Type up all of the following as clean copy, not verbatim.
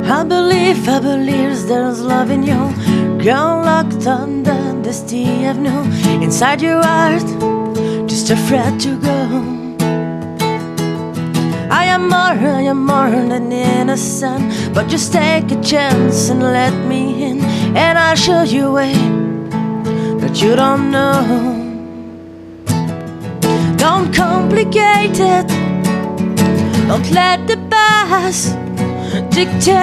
I believe there's love in you. Girl locked under this sea of new. Inside your heart, just afraid to go. I am more than innocent, but just take a chance and let me in, and I'll show you a way that you don't know. Don't complicate it, don't let the past dictate.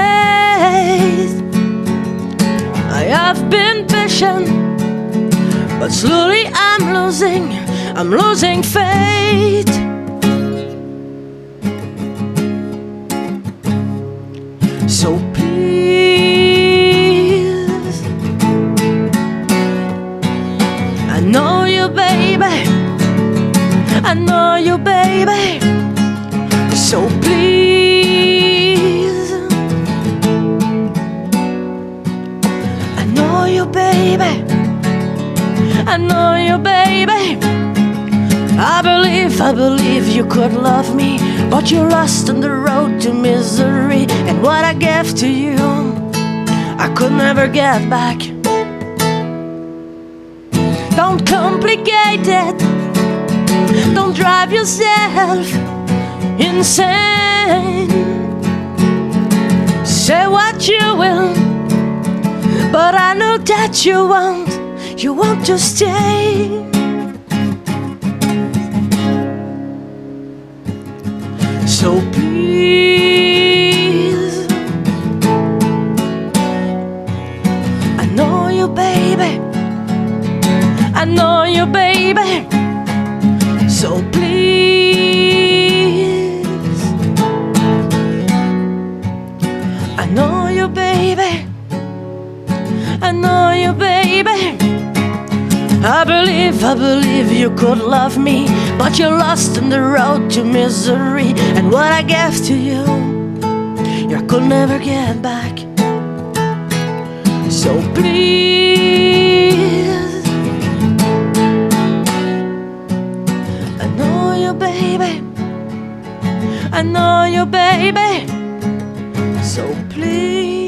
I have been patient, but slowly I'm losing faith. So please, I know you, baby, I know you, baby. So please, I know you, baby, I know you, baby. I believe you could love me, but you're lost on the road to misery. And what I gave to you, I could never get back. Don't complicate it, don't drive yourself insane. Say what you will, but I know that you want to stay. So please, I know you, baby, I know you, baby. So please, I know you, baby, I know you, baby. I believe you could love me, but you're lost on the road to misery. And what I gave to you, you could never get back. So please, I know you, baby, I know you, baby. So please.